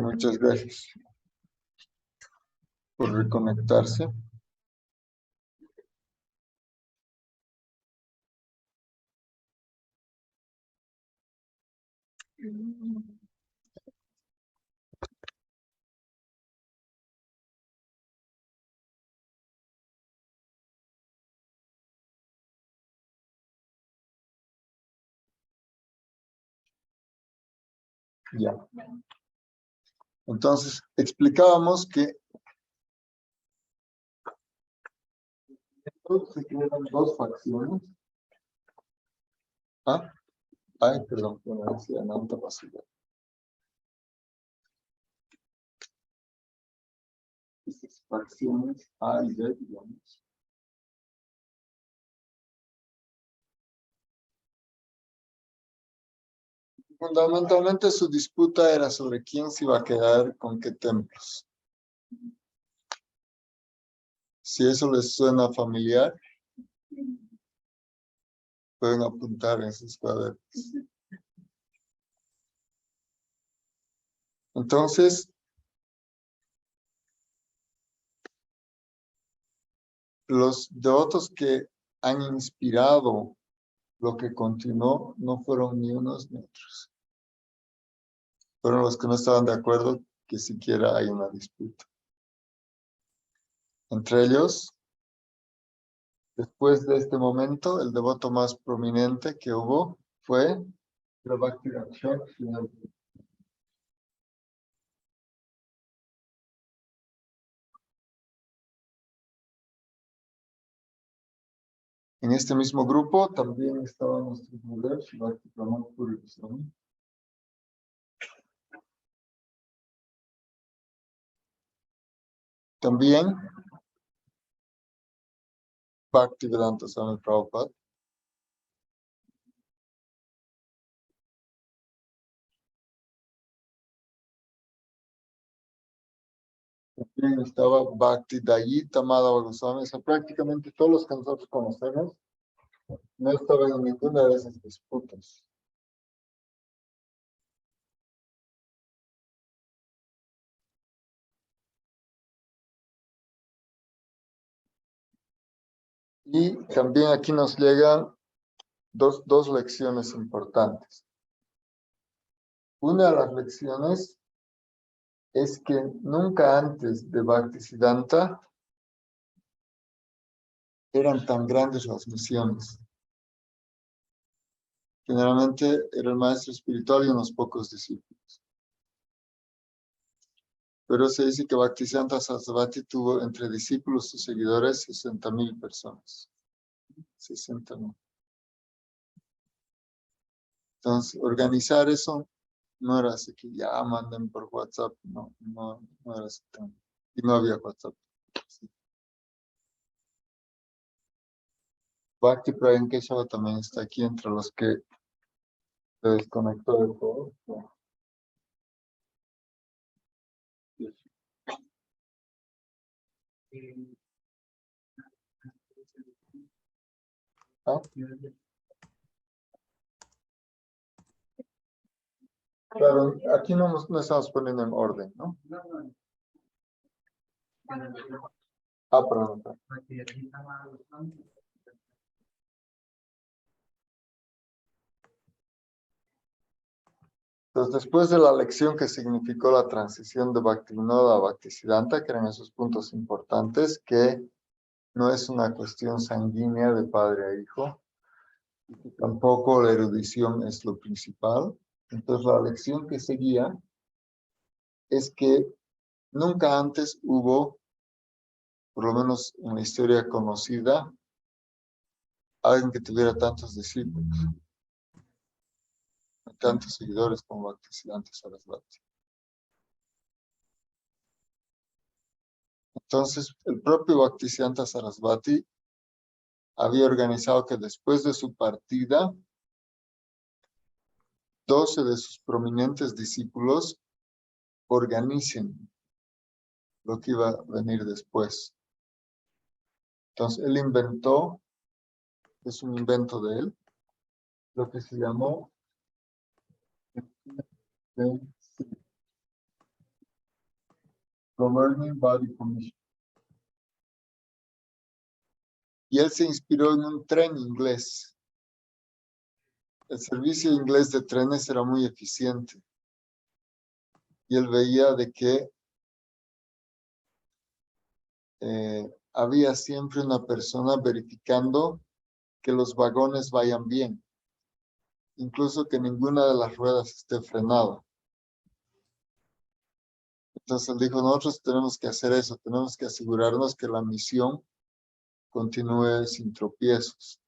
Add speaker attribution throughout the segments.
Speaker 1: Muchas gracias por reconectarse. Ya. Entonces, explicábamos que se crearon dos facciones. Ay, perdón, bueno, decía, no te pasó ya. Estas facciones A y B, digamos. Fundamentalmente su disputa era sobre quién se iba a quedar con qué templos. Si eso les suena familiar, pueden apuntar en sus cuadernos. Entonces, los devotos que han inspirado lo que continuó no fueron ni unos ni otros. Fueron los que no estaban de acuerdo que siquiera hay una disputa. Entre ellos, después de este momento, el devoto más prominente que hubo fue Bhakti-Rakshak. En este mismo grupo también estaban nuestros modelos, Bhakti Pramod Puri Goswami. También Bhaktivedanta Swami Prabhupada. También estaba Bhakti Dayita Madhava Goswami. O sea, prácticamente todos los que nosotros conocemos no estaban en ninguna de esas disputas. Y también aquí nos llegan dos lecciones importantes. Una de las lecciones es que nunca antes de Bhaktisiddhanta eran tan grandes las misiones. Generalmente era el maestro espiritual y unos pocos discípulos. Pero se dice que Bhaktisiddhanta Sarasvati tuvo entre discípulos y seguidores 60,000 personas. 60,000. Entonces, organizar eso no era así que ya manden por WhatsApp, no era así tan. Y no había WhatsApp. Sí. Bhakti Prayan Keshava también está aquí entre los que se desconectó de todo. ¿Ah? Claro, aquí no estamos poniendo en orden, ¿no? Perdón. Entonces, después de la lección que significó la transición de Bhaktivinoda a Bhaktisiddhanta, que eran esos puntos importantes, que no es una cuestión sanguínea de padre a hijo, y tampoco la erudición es lo principal. Entonces, la lección que seguía es que nunca antes hubo, por lo menos en la historia conocida, alguien que tuviera tantos discípulos, tantos seguidores como Bhaktisiddhanta Sarasvati. Entonces, el propio Bhaktisiddhanta Sarasvati había organizado que después de su partida, 12 de sus prominentes discípulos organicen lo que iba a venir después. Entonces, él inventó, es un invento de él, lo que se llamó Governing Body Commission. Y él se inspiró en un tren inglés. El servicio inglés de trenes era muy eficiente. Y él veía de que había siempre una persona verificando que los vagones vayan bien, incluso que ninguna de las ruedas esté frenada. Entonces él dijo, nosotros tenemos que hacer eso, tenemos que asegurarnos que la misión continúe sin tropiezos.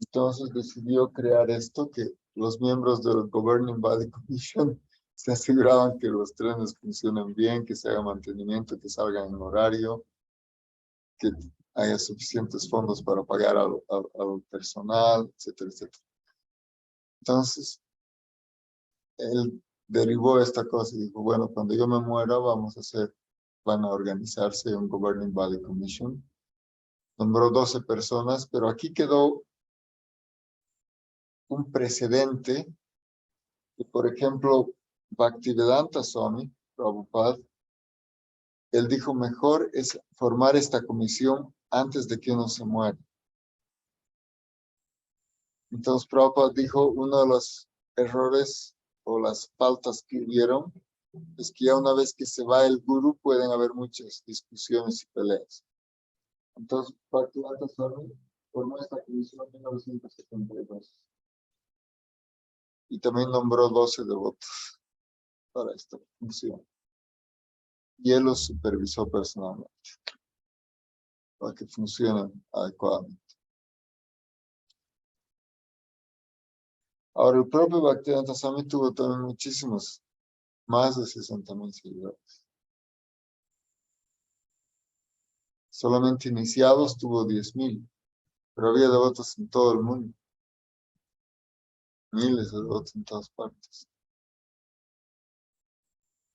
Speaker 1: Entonces decidió crear esto, que los miembros del Governing Body Commission se aseguraban que los trenes funcionen bien, que se haga mantenimiento, que salgan en horario, que haya suficientes fondos para pagar al personal, etcétera, etcétera. Entonces, él derivó esta cosa y dijo, bueno, cuando yo me muera van a organizarse un Governing Body Commission. Nombró 12 personas, pero aquí quedó un precedente que, por ejemplo, Bhaktivedanta Swami Prabhupada, él dijo, mejor es formar esta comisión antes de que uno se muera. Entonces Prabhupada dijo, uno de los errores o las faltas que hubieron es que ya una vez que se va el gurú pueden haber muchas discusiones y peleas. Entonces Bhaktivedanta Swami formó esta comisión en 1972 y también nombró 12 devotos para esta función. Y él los supervisó personalmente para que funcionen adecuadamente. Ahora, el propio Bhaktivedanta Swami tuvo también muchísimos, más de 60,000 seguidores. Solamente iniciados tuvo 10,000, pero había devotos en todo el mundo. Miles de devotos en todas partes.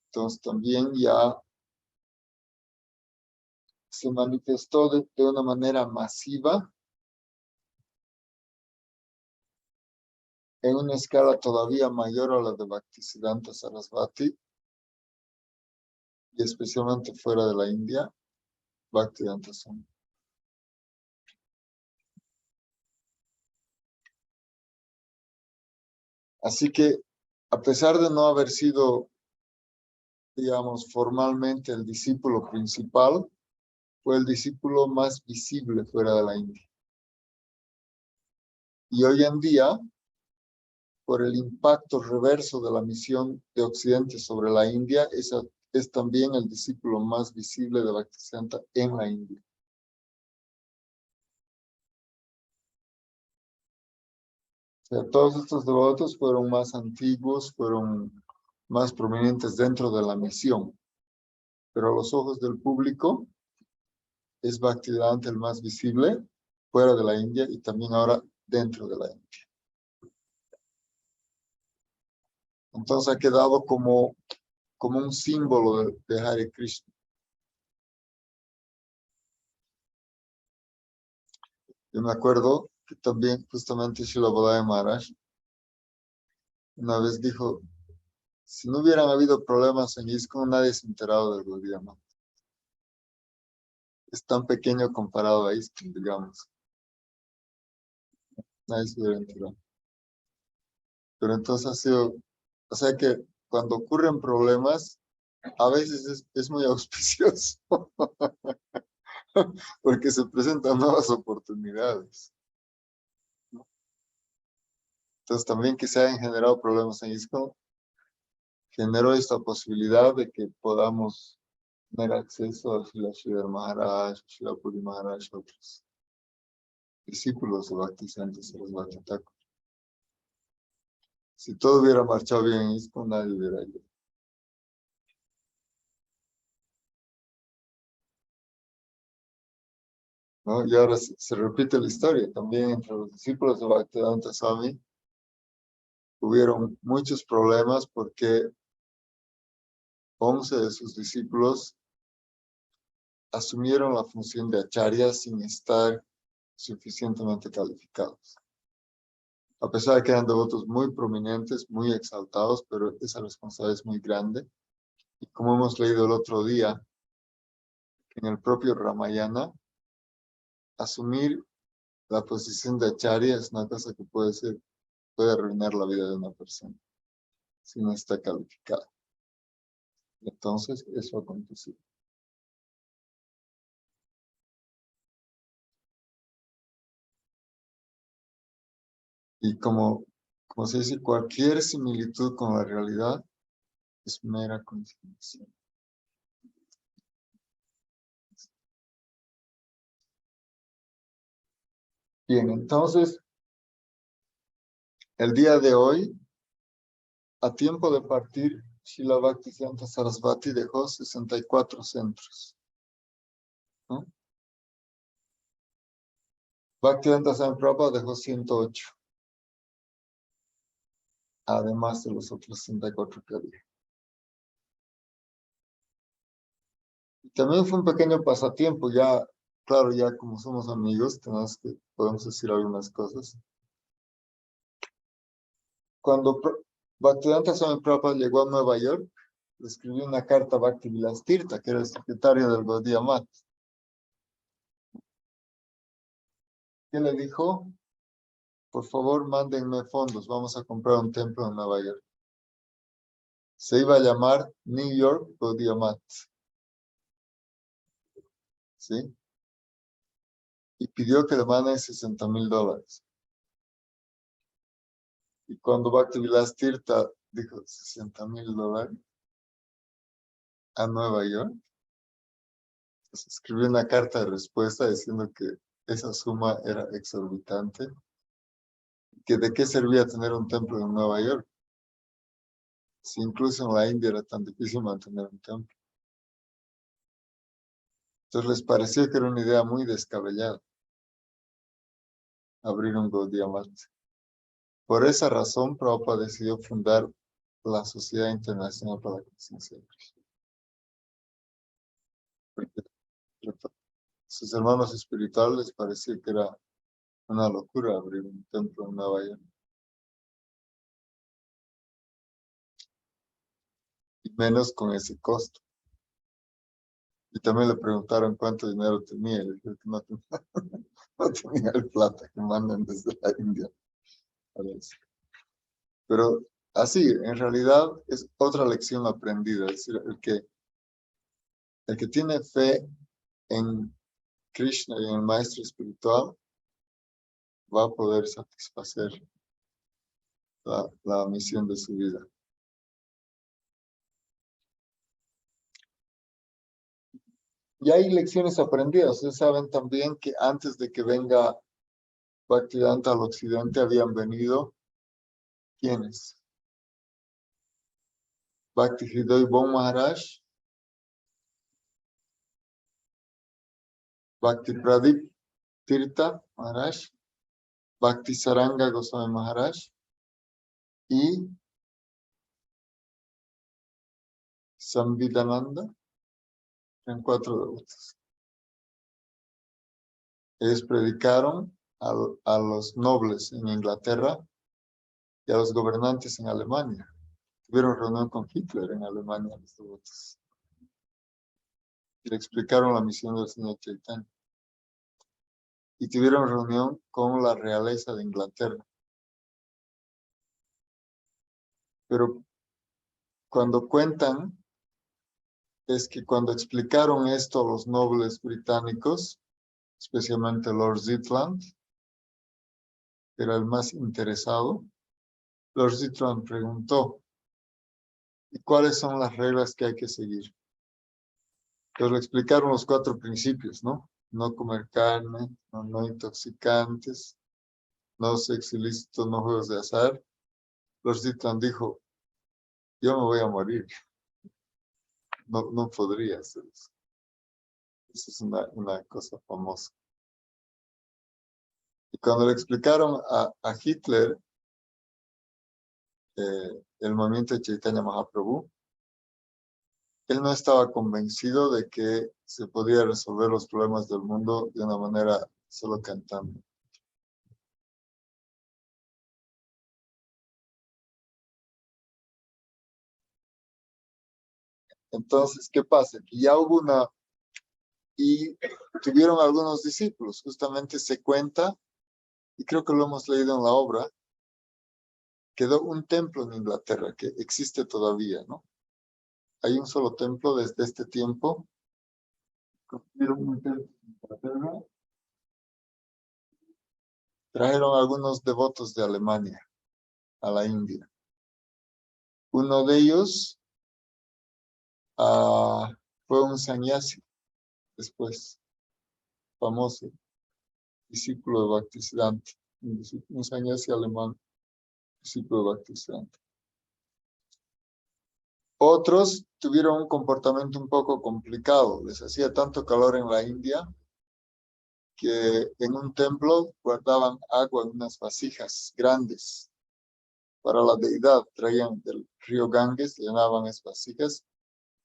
Speaker 1: Entonces también ya se manifestó de una manera masiva en una escala todavía mayor a la de Bhaktisiddhanta Sarasvati y especialmente fuera de la India, Bhaktivedanta Swami. Así que, a pesar de no haber sido, digamos, formalmente el discípulo principal, fue el discípulo más visible fuera de la India. Y hoy en día, por el impacto reverso de la misión de Occidente sobre la India, es también el discípulo más visible de Bhaktisiddhanta en la India. O sea, todos estos devotos fueron más antiguos, fueron más prominentes dentro de la misión, pero a los ojos del público es Bhaktisiddhanta el más visible fuera de la India y también ahora dentro de la India. Entonces ha quedado como un símbolo de Hare Krishna. Yo me acuerdo que también justamente Srila Baladev Maharaj una vez dijo, si no hubieran habido problemas en ISKCON, nadie se ha enterado del Gaudiya. Es tan pequeño comparado a ISKCON, digamos. Nadie se hubiera enterado. Pero entonces ha sido, o sea que cuando ocurren problemas, a veces es muy auspicioso, porque se presentan nuevas oportunidades. Entonces también que se hayan generado problemas en ISKCON, generó esta posibilidad de que podamos tener acceso a Srila Sridhar Maharaj, Srila Puri Maharaj, otros discípulos de Bhaktisiddhanta Sarasvati Thakur. Si todo hubiera marchado bien en ISKCON, nadie hubiera ido. ¿No? Y ahora se repite la historia. También entre los discípulos de Bhaktivedanta Swami hubieron muchos problemas porque 11 de sus discípulos asumieron la función de acharya sin estar suficientemente calificados. A pesar de que eran devotos muy prominentes, muy exaltados, pero esa responsabilidad es muy grande. Y como hemos leído el otro día, en el propio Ramayana, asumir la posición de acharya es una cosa que puede arruinar la vida de una persona si no está calificada. Entonces, eso aconteció. Y como se dice, cualquier similitud con la realidad es mera coincidencia. Bien, entonces, el día de hoy, a tiempo de partir, Srila Bhaktisiddhanta Sarasvati dejó 64 centros, ¿no? Bhaktivedanta Swami Prabhupada dejó 108, además de los otros 64 que había. Y también fue un pequeño pasatiempo, ya, claro, ya como somos amigos, podemos decir algunas cosas. Cuando Bhaktivedanta Swami Prabhupada llegó a Nueva York, le escribió una carta a Bhakti Vilas Tirtha, que era el secretario del Gaudiya Math. ¿Qué le dijo? Por favor, mándenme fondos, vamos a comprar un templo en Nueva York. Se iba a llamar New York Gaudiya Math, ¿sí? Y pidió que le manden $60,000. Y cuando Bhakti Vilas Tirtha dijo $60,000 a Nueva York, pues escribió una carta de respuesta diciendo que esa suma era exorbitante, que de qué servía tener un templo en Nueva York, si incluso en la India era tan difícil mantener un templo. Entonces les pareció que era una idea muy descabellada abrir un Gaudiya Math. Por esa razón, Prabhupada decidió fundar la Sociedad Internacional para la Conciencia de Krishna. Porque sus hermanos espirituales les parecía que era una locura abrir un templo en Nueva York. Y menos con ese costo. Y también le preguntaron cuánto dinero tenía. Y le dijo que no tenía, no tenía el plata que mandan desde la India. Pero así, en realidad, es otra lección aprendida. Es decir, el que tiene fe en Krishna y en el maestro espiritual va a poder satisfacer la misión de su vida. Y hay lecciones aprendidas. Ustedes saben también que antes de que venga Bhaktivedanta al occidente habían venido, ¿quiénes? Bhakti Hridoy Bon Maharaj, Bhakti Pradip Tirtha Maharaj, Bhakti Saranga Goswami Maharaj y Samvidananda, eran 4 devotos. Ellos predicaron a los nobles en Inglaterra y a los gobernantes en Alemania. Tuvieron reunión con Hitler en Alemania, los devotos. Y le explicaron la misión del señor Chaitanya. Y tuvieron reunión con la realeza de Inglaterra. Pero cuando cuentan, es que cuando explicaron esto a los nobles británicos, especialmente Lord Zetland, que era el más interesado, Lord Zetland preguntó, ¿y cuáles son las reglas que hay que seguir? Entonces le explicaron los 4 principios, ¿no? No comer carne, no intoxicantes, no sexo ilícito, no juegos de azar. Lord Zetland dijo, yo me voy a morir. No podría hacer eso. Esa es una cosa famosa. Y cuando le explicaron a Hitler el movimiento de Chaitanya Mahaprabhu, él no estaba convencido de que se podía resolver los problemas del mundo de una manera solo cantando. Entonces, ¿qué pasa? Que ya hubo una... Y tuvieron algunos discípulos. Justamente se cuenta, y creo que lo hemos leído en la obra, quedó un templo en Inglaterra que existe todavía, ¿no? Hay un solo templo desde este tiempo. Construyeron un templo en Inglaterra. Trajeron algunos devotos de Alemania a la India. Uno de ellos fue un sannyasi, después, famoso, discípulo de Bhaktisiddhanta, un sannyasi alemán, discípulo de Bhaktisiddhanta. Otros tuvieron un comportamiento un poco complicado. Les hacía tanto calor en la India que en un templo guardaban agua en unas vasijas grandes para la deidad. Traían del río Ganges, llenaban esas vasijas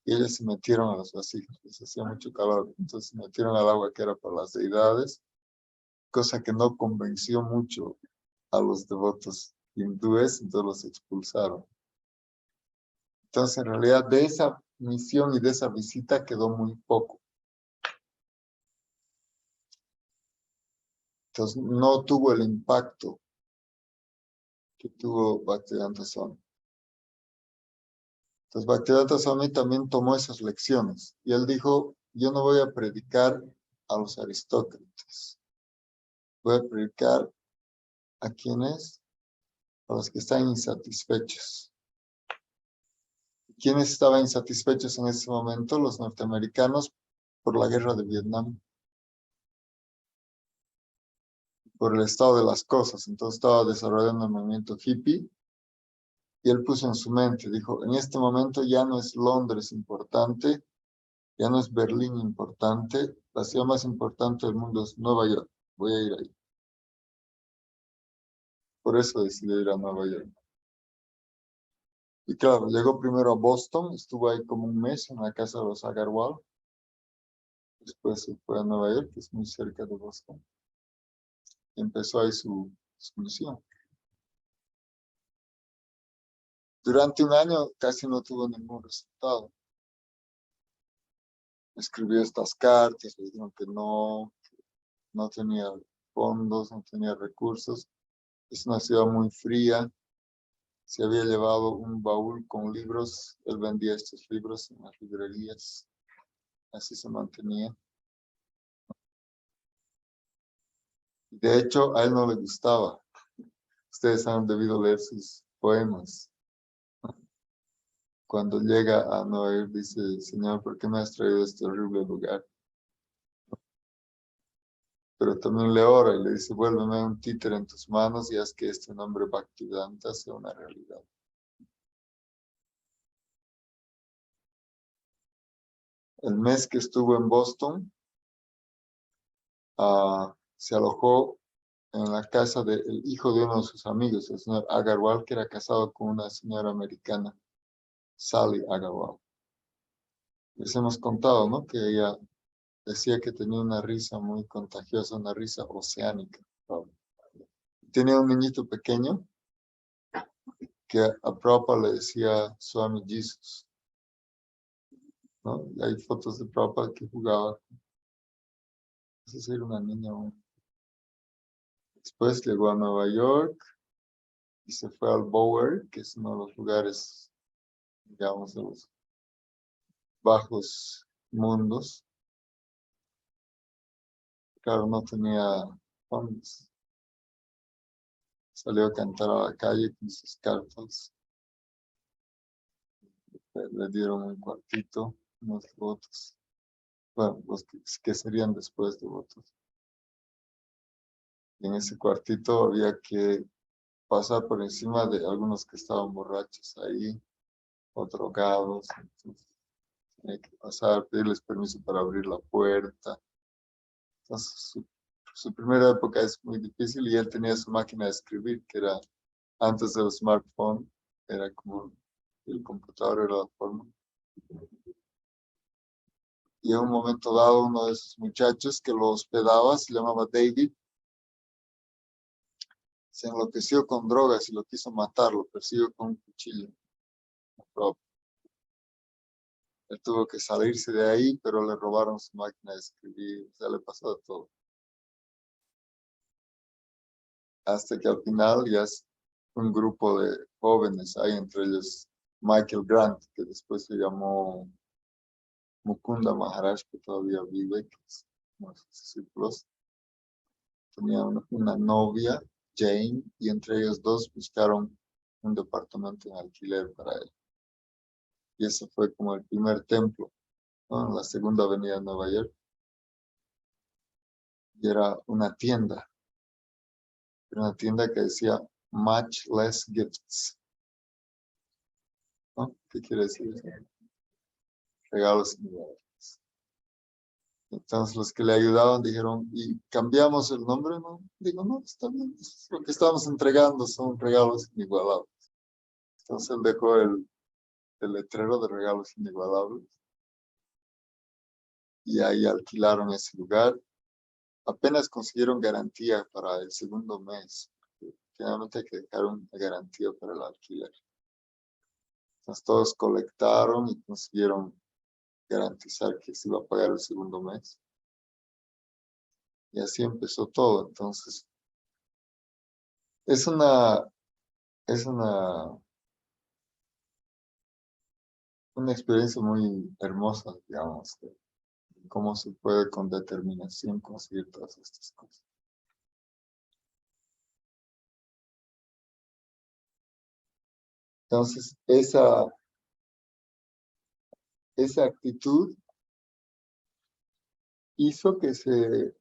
Speaker 1: y ellos se metieron a las vasijas. Les hacía mucho calor, entonces se metieron al agua que era para las deidades, cosa que no convenció mucho a los devotos hindúes, entonces los expulsaron. Entonces, en realidad, de esa misión y de esa visita quedó muy poco. Entonces, no tuvo el impacto que tuvo Bhaktivedanta Swami. Entonces, Bhaktivedanta Swami también tomó esas lecciones. Y él dijo, yo no voy a predicar a los aristócratas. Voy a predicar a quienes, a los que están insatisfechos. ¿Quiénes estaban insatisfechos en ese momento? Los norteamericanos por la guerra de Vietnam, por el estado de las cosas. Entonces estaba desarrollando el movimiento hippie y él puso en su mente, dijo, en este momento ya no es Londres importante, ya no es Berlín importante, la ciudad más importante del mundo es Nueva York, voy a ir ahí. Por eso decidí ir a Nueva York. Y claro, llegó primero a Boston, estuvo ahí como un mes en la casa de los Agarwal. Después se fue a Nueva York, que es muy cerca de Boston. Y empezó ahí su misión. Durante un año casi no tuvo ningún resultado. Escribió estas cartas, le dijeron que no tenía fondos, no tenía recursos. Es una ciudad muy fría. Se había llevado un baúl con libros. Él vendía estos libros en las librerías. Así se mantenía. De hecho, a él no le gustaba. Ustedes han debido leer sus poemas. Cuando llega a Nueva York dice, Señor, ¿por qué me has traído a este horrible lugar? Pero también le ora y le dice, vuélveme un títere en tus manos y haz que este nombre Bhaktivedanta sea una realidad. El mes que estuvo en Boston, se alojó en la casa del hijo de uno de sus amigos, el señor Agarwal, que era casado con una señora americana, Sally Agarwal. Les hemos contado, ¿no? Que ella decía que tenía una risa muy contagiosa, una risa oceánica. Tenía un niñito pequeño que a Prabhupada le decía Swami Jesus, ¿no? Y hay fotos de Prabhupada que jugaba. Esa era una niña aún. Después llegó a Nueva York y se fue al Bower, que es uno de los lugares, digamos, de los bajos mundos. Claro, no tenía fondos. Salió a cantar a la calle con sus cartas. Le dieron un cuartito, unos votos. Bueno, los que serían después de votos. Y en ese cuartito había que pasar por encima de algunos que estaban borrachos ahí, o drogados. Entonces, tenía que pasar, pedirles permiso para abrir la puerta. Entonces, su primera época es muy difícil y él tenía su máquina de escribir, que era antes del smartphone, era como el computador era la forma. Y en un momento dado, uno de esos muchachos que lo hospedaba, se llamaba David, se enloqueció con drogas y lo quiso matar, lo persiguió con un cuchillo. Él tuvo que salirse de ahí, pero le robaron su máquina de escribir, o sea, le pasó de todo. Hasta que al final ya es un grupo de jóvenes, hay entre ellos Michael Grant, que después se llamó Mukunda Maharaj, que todavía vive, que es uno de sus discípulos. Tenía una novia, Jane, y entre ellos dos buscaron un departamento en alquiler para él. Y ese fue como el primer templo, ¿no? En la segunda avenida de Nueva York. Y era una tienda que decía Much Less Gifts, ¿no? ¿Qué quiere decir eso? Regalos individuales. Entonces los que le ayudaban dijeron, ¿y cambiamos el nombre? No, digo, no, está bien, lo que estamos entregando son regalos inigualables. Entonces él dejó el letrero de regalos inigualables y ahí alquilaron ese lugar. Apenas consiguieron garantía para el segundo mes. Finalmente hay que dejar una garantía para el alquiler. Entonces todos colectaron y consiguieron garantizar que se iba a pagar el segundo mes. Y así empezó todo. Entonces, es es una experiencia muy hermosa, digamos, de cómo se puede con determinación conseguir todas estas cosas. Entonces, esa actitud hizo que se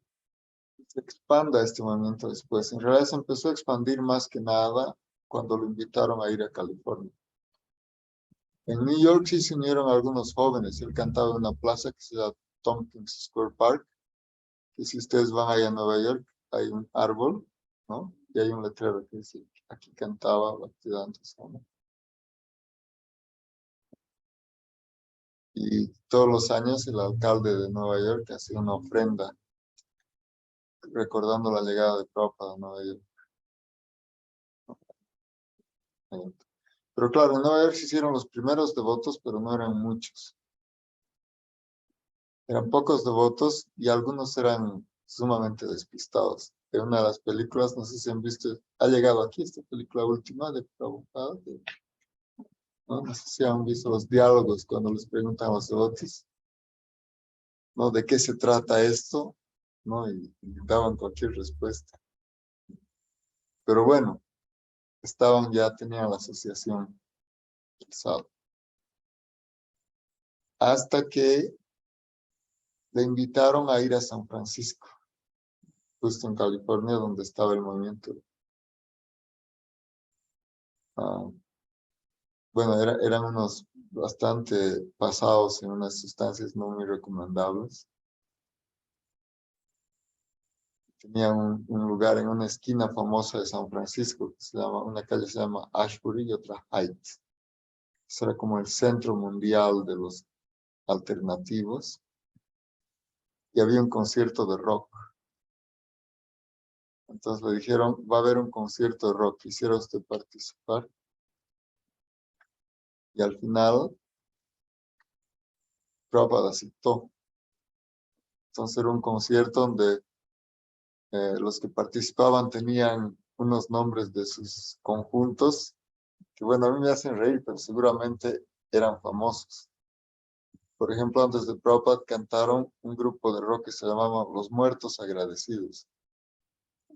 Speaker 1: expanda este movimiento después. En realidad se empezó a expandir más que nada cuando lo invitaron a ir a California. En New York sí se unieron algunos jóvenes. Él cantaba en una plaza que se llama Tompkins Square Park, que si ustedes van allá a Nueva York, hay un árbol, ¿no? Y hay un letrero que dice, aquí cantaba Bhaktivedanta Swami. Y todos los años el alcalde de Nueva York hace una ofrenda recordando la llegada de Prabhupada a Nueva York. Pero claro, en Nueva York se hicieron los primeros devotos, pero no eran muchos. Eran pocos devotos y algunos eran sumamente despistados. En una de las películas, no sé si han visto, ha llegado aquí esta película última de Prabhupada, ¿no? No sé si han visto los diálogos cuando les preguntan a los devotos, ¿no? ¿De qué se trata esto? ¿No? Y daban cualquier respuesta. Pero bueno, tenían la asociación el sábado. Hasta que le invitaron a ir a San Francisco, justo en California, donde estaba el movimiento. Ah, bueno, eran unos bastante pasados en unas sustancias no muy recomendables. Tenía un lugar en una esquina famosa de San Francisco, que se llama, una calle se llama Ashbury y otra Heights. Eso era como el centro mundial de los alternativos. Y había un concierto de rock. Entonces le dijeron, va a haber un concierto de rock, ¿quisiera usted participar? Y al final, Prabhupada aceptó. Entonces era un concierto donde los que participaban tenían unos nombres de sus conjuntos, que bueno, a mí me hacen reír, pero seguramente eran famosos. Por ejemplo, antes de Prabhupada cantaron un grupo de rock que se llamaba Los Muertos Agradecidos,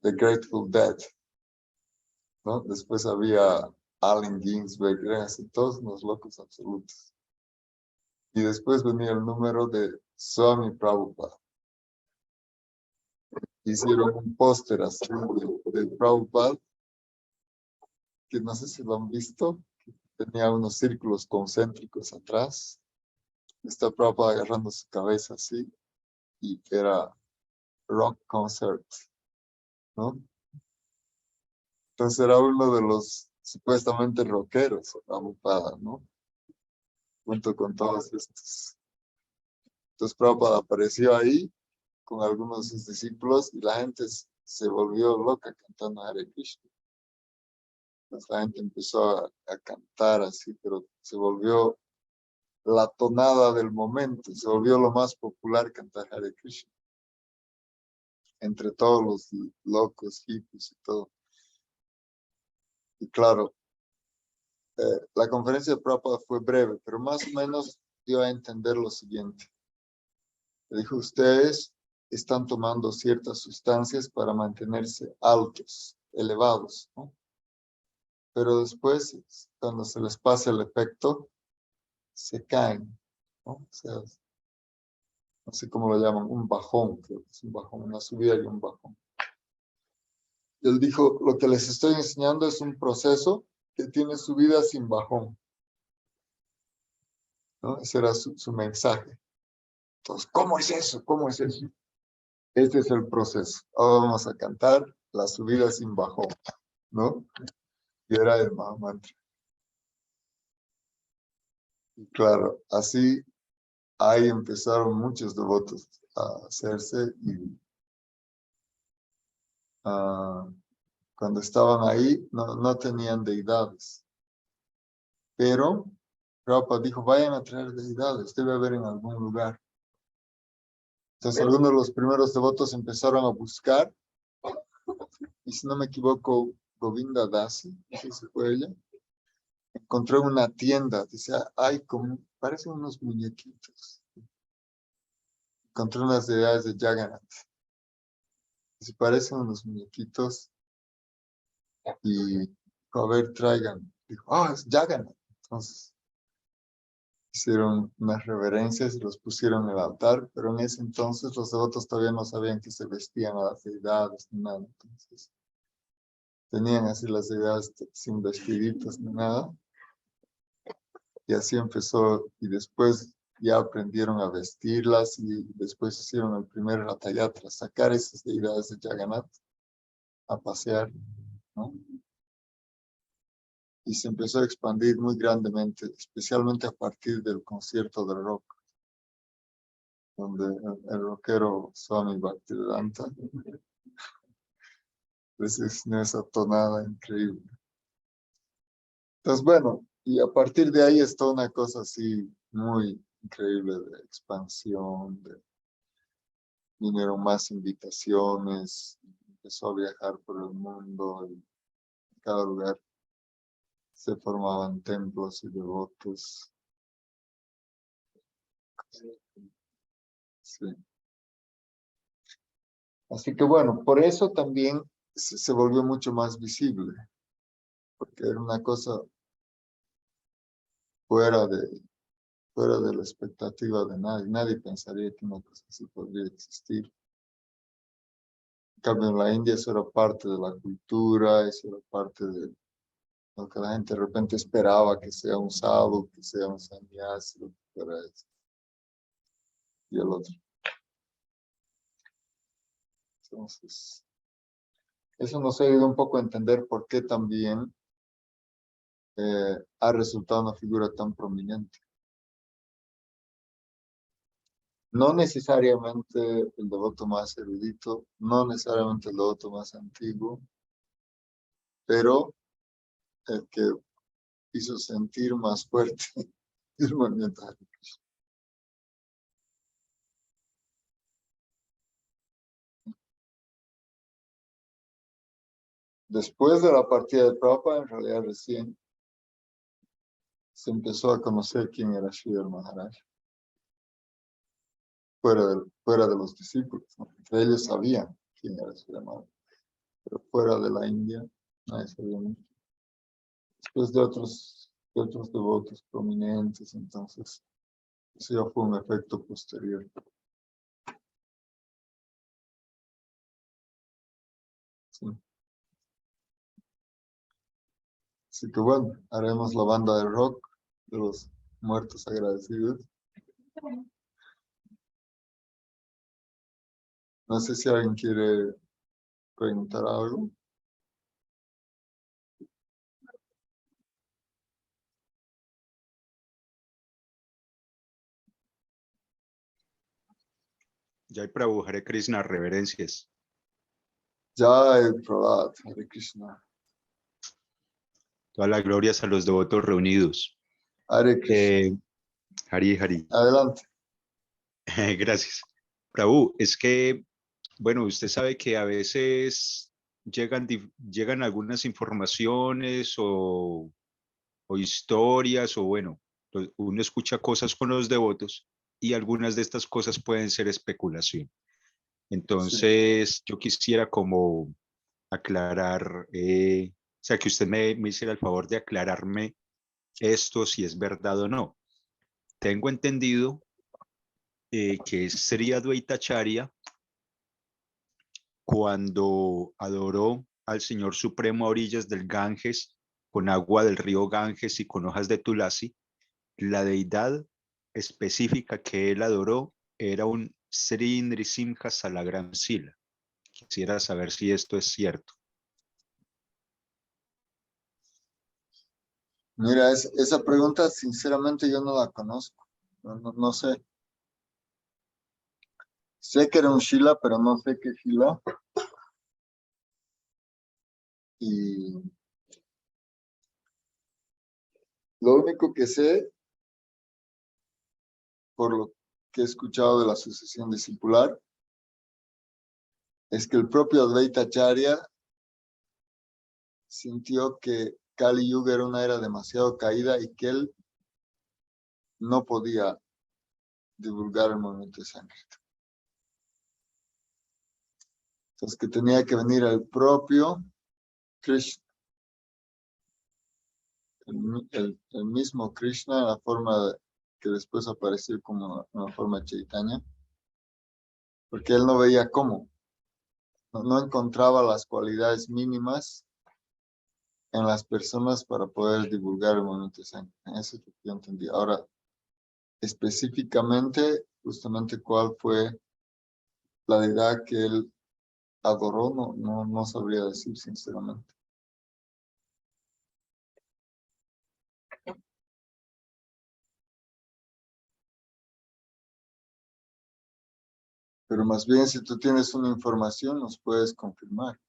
Speaker 1: The Grateful Dead, ¿no? Después había Allen Ginsberg, eran así todos unos locos absolutos. Y después venía el número de Swami Prabhupada. Hicieron un póster así de Prabhupada, que no sé si lo han visto, tenía unos círculos concéntricos atrás. Está Prabhupada agarrando su cabeza así, y era rock concert, ¿no? Entonces era uno de los supuestamente rockeros, Prabhupada, ¿no? Junto con todos estos. Entonces Prabhupada apareció ahí con algunos de sus discípulos y la gente se volvió loca cantando Hare Krishna. Entonces la gente empezó a cantar así, pero se volvió la tonada del momento. Se volvió lo más popular cantar Hare Krishna. Entre todos los locos, hippies y todo. Y claro, la conferencia de Prabhupada fue breve, pero más o menos dio a entender lo siguiente. Le dijo, ustedes están tomando ciertas sustancias para mantenerse altos, elevados, ¿no? Pero después, cuando se les pasa el efecto, se caen, ¿no? O sea, no sé cómo lo llaman, un bajón, creo que es un bajón, una subida y un bajón. Y él dijo, lo que les estoy enseñando es un proceso que tiene subida sin bajón, ¿no? Ese era su mensaje. Entonces, ¿cómo es eso? ¿Cómo es eso? Este es el proceso. Ahora vamos a cantar la subida sin bajón, ¿no? Y era el Mahamantra. Y claro, así ahí empezaron muchos devotos a hacerse y cuando estaban ahí no tenían deidades. Pero Prabhupada dijo, vayan a traer deidades, debe haber en algún lugar. Entonces algunos de los primeros devotos empezaron a buscar, y si no me equivoco, Govinda Dasi, no sé si fue ella, encontró una tienda, decía, hay como, parecen unos muñequitos. Encontré unas deidades de Jagannath. Se parecen unos muñequitos y dijo, a ver, traigan. Dijo, es Jagannath. Entonces hicieron unas reverencias y los pusieron en el altar, pero en ese entonces los devotos todavía no sabían que se vestían a las deidades ni nada. Entonces tenían así las deidades sin vestiditos ni nada. Y así empezó, y después ya aprendieron a vestirlas y después hicieron el primer Ratayatra, sacar esas deidades de Jagannath a pasear, ¿no? Y se empezó a expandir muy grandemente, especialmente a partir del concierto de rock, donde el rockero Swami Bhaktivedanta les enseñó esa tonada increíble. Entonces, bueno, y a partir de ahí está una cosa así muy increíble de expansión, vinieron más invitaciones, empezó a viajar por el mundo y en cada lugar se formaban templos y devotos. Sí. Así que bueno, por eso también se volvió mucho más visible, porque era una cosa fuera de la expectativa de nadie. Nadie pensaría que una cosa así podría existir. En cambio, en la India eso era parte de la cultura, eso era parte de lo que la gente de repente esperaba, que sea un sadhu, que sea un sannyasi, lo que fuera eso. Y el otro. Entonces, eso nos ha ayudado un poco a entender por qué también ha resultado una figura tan prominente. No necesariamente el devoto más erudito, no necesariamente el devoto más antiguo, pero el que hizo sentir más fuerte el movimiento Hare Krishna. Después de la partida de Prabhupada, en realidad recién se empezó a conocer quién era Sridhar Maharaj, fuera de los discípulos, ¿no? Entre ellos sabían quién era Sridhar Maharaj, pero fuera de la India nadie sabía mucho. Después de otros devotos prominentes, entonces eso ya fue un efecto posterior. Sí. Así que bueno, haremos la banda de rock de los muertos agradecidos. No sé si alguien quiere preguntar algo.
Speaker 2: Jai Prabhu, Hare Krishna, reverencias.
Speaker 1: Jai Prahlad, Hare Krishna.
Speaker 2: Todas las glorias a los devotos reunidos.
Speaker 1: Hare Krishna.
Speaker 2: Hari.
Speaker 1: Adelante.
Speaker 2: Gracias. Prabhu, es que, bueno, usted sabe que a veces llegan algunas informaciones o historias o bueno, uno escucha cosas con los devotos y algunas de estas cosas pueden ser especulación.
Speaker 1: Sí.
Speaker 2: Entonces, yo quisiera como aclarar, o sea, que usted me hiciera el favor de aclararme esto, si es verdad o no. Tengo entendido que Sri Advaitacharya, cuando adoró al Señor Supremo a orillas del Ganges, con agua del río Ganges y con hojas de tulasi, la deidad específica que él adoró era un Sri Nrisimha Salagram Sila. Quisiera saber si esto es cierto.
Speaker 1: Mira, esa pregunta sinceramente yo no la conozco. No sé. Sé que era un Shila, pero no sé qué Shila. Y lo único que sé, por lo que he escuchado de la sucesión discipular, es que el propio Advaita Acharya sintió que Kali Yuga era una era demasiado caída y que él no podía divulgar el movimiento de sangre. Entonces que tenía que venir el propio Krishna, el mismo Krishna en la forma que después apareció como una forma Chaitanya, porque él no veía cómo, no encontraba las cualidades mínimas en las personas para poder divulgar el movimiento de sangre. Eso es lo que yo entendí. Ahora, específicamente, justamente cuál fue la deidad que él adoró, no sabría decir sinceramente. Pero más bien, si tú tienes una información, nos puedes confirmar.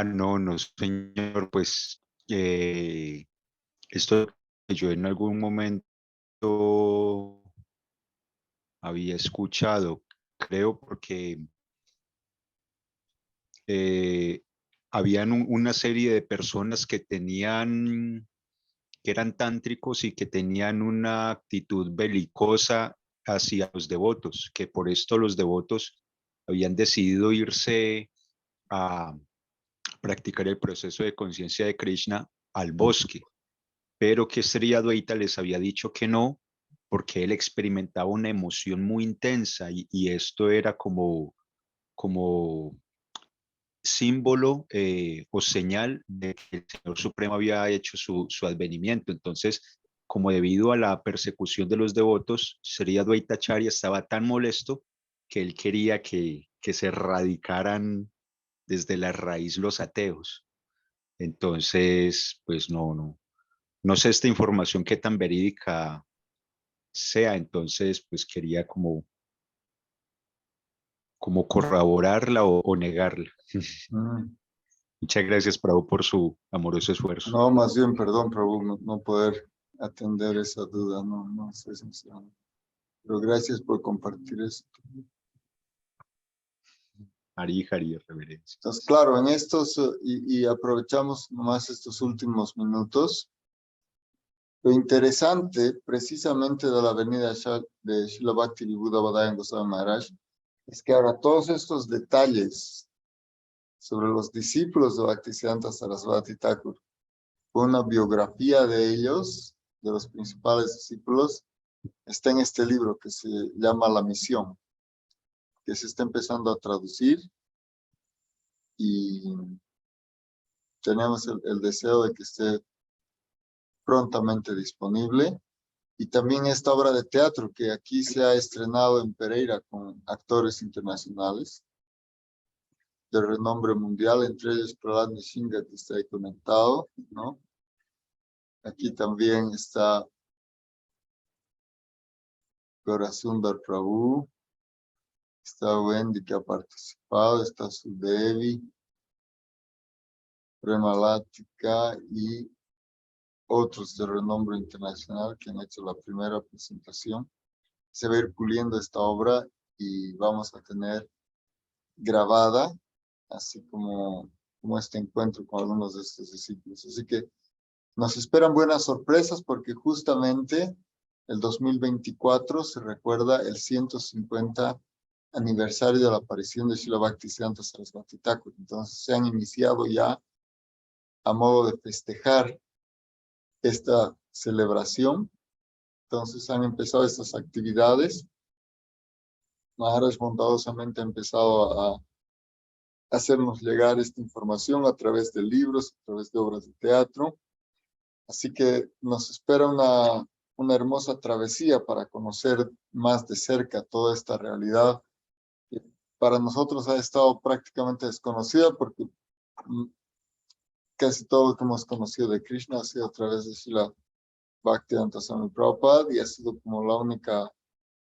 Speaker 2: No, señor, pues esto que yo en algún momento había escuchado, creo, porque habían una serie de personas que que eran tántricos y que tenían una actitud belicosa hacia los devotos, que por esto los devotos habían decidido irse a practicar el proceso de conciencia de Krishna al bosque, pero que Sri Advaita les había dicho que no, porque él experimentaba una emoción muy intensa y esto era como símbolo o señal de que el Señor Supremo había hecho su advenimiento. Entonces, como debido a la persecución de los devotos, Sri Advaitacharya estaba tan molesto que él quería que se erradicaran desde la raíz los ateos. Entonces, pues no sé esta información qué tan verídica sea, entonces pues quería como corroborarla o negarla.
Speaker 1: Mm.
Speaker 2: Muchas gracias, Prabhu, por su amoroso esfuerzo.
Speaker 1: No, más bien, perdón, Prabhu, no poder atender esa duda, no sé sinceramente. Pero gracias por compartir esto.
Speaker 2: Hari, Hari, reverencia.
Speaker 1: Entonces, claro, en estos, y aprovechamos más estos últimos minutos. Lo interesante, precisamente, de la venida de Srila Bhakti Vibhuda Bhadayan Goswami Maharaj, es que ahora todos estos detalles sobre los discípulos de Bhaktisiddhanta Sarasvati Thakur, una biografía de ellos, de los principales discípulos, está en este libro que se llama La Misión, que se está empezando a traducir y tenemos el deseo de que esté prontamente disponible. Y también esta obra de teatro que aquí se ha estrenado en Pereira con actores internacionales de renombre mundial, entre ellos Prahlad Nishinga, que está ahí conectado, ¿no? Aquí también está Gaurasundar Prabhu, está Wendy que ha participado, está Sudevi, Premalatika y otros de renombre internacional que han hecho la primera presentación. Se va a ir puliendo esta obra y vamos a tener grabada, así como este encuentro con algunos de estos discípulos. Así que nos esperan buenas sorpresas porque justamente el 2024 se recuerda el 150 aniversario de la aparición de Srila Bhaktisiddhanta Saraswati Thakur. Entonces se han iniciado ya a modo de festejar esta celebración. Entonces han empezado estas actividades. Maharaj bondadosamente ha empezado a hacernos llegar esta información a través de libros, a través de obras de teatro. Así que nos espera una hermosa travesía para conocer más de cerca toda esta realidad que para nosotros ha estado prácticamente desconocida porque casi todo lo que hemos conocido de Krishna ha sido a través de Srila Bhaktivedanta Swami Prabhupada y ha sido como la única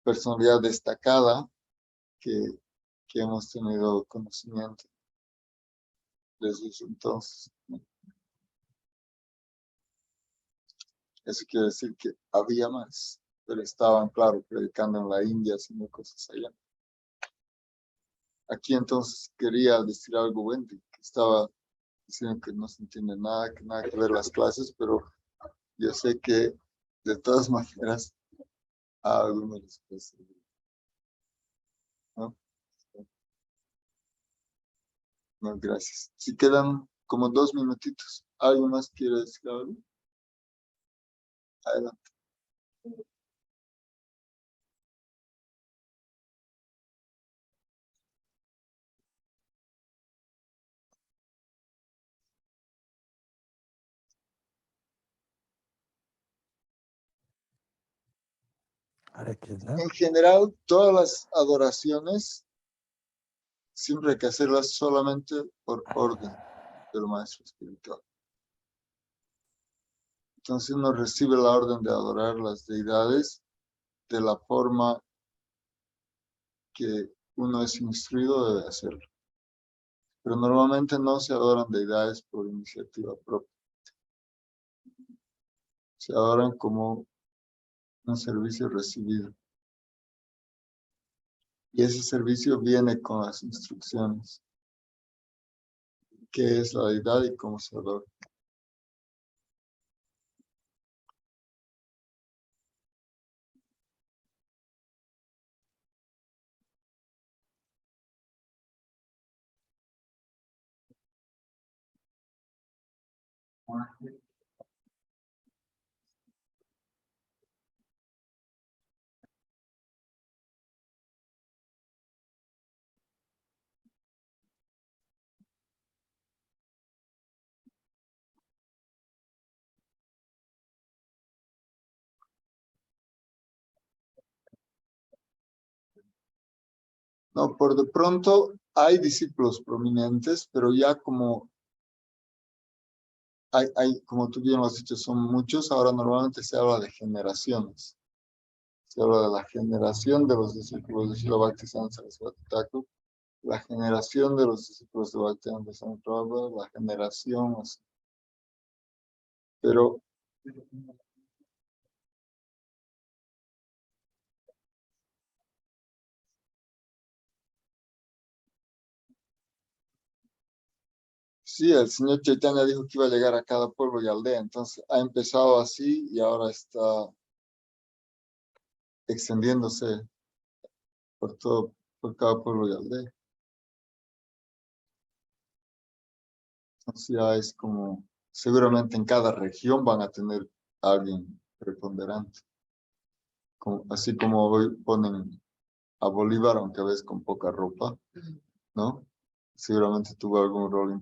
Speaker 1: personalidad destacada que hemos tenido conocimiento desde ese entonces. Eso quiere decir que había más, pero estaban, claro, predicando en la India, haciendo cosas allá. Aquí entonces quería decir algo, Wendy, que estaba diciendo que no se entiende nada, que nada que ver las clases, pero yo sé que de todas maneras a algunos les puede servir, ¿no? No, gracias. Si quedan como 2 minutitos, ¿algo más quiere decir algo? Adelante. En general, todas las adoraciones siempre hay que hacerlas solamente por orden del maestro espiritual. Entonces uno recibe la orden de adorar las deidades de la forma que uno es instruido de hacerlo. Pero normalmente no se adoran deidades por iniciativa propia. Se adoran como un servicio recibido. Y ese servicio viene con las instrucciones. ¿Qué es la deidad y cómo se adora? No, por de pronto hay discípulos prominentes, pero ya como como tú bien lo has dicho, son muchos, ahora normalmente se habla de generaciones. Se habla de la generación de los discípulos de Srila Bhaktisiddhanta Saraswati Thakur, la generación de los discípulos de Bhaktivedanta Swami Prabhupada, la generación, así. Pero sí, el señor Chaitanya dijo que iba a llegar a cada pueblo y aldea, entonces ha empezado así y ahora está extendiéndose por cada pueblo y aldea. Entonces ya es como, seguramente en cada región van a tener a alguien preponderante. Así como hoy ponen a Bolívar, aunque ves con poca ropa, ¿no? Seguramente tuvo algún rol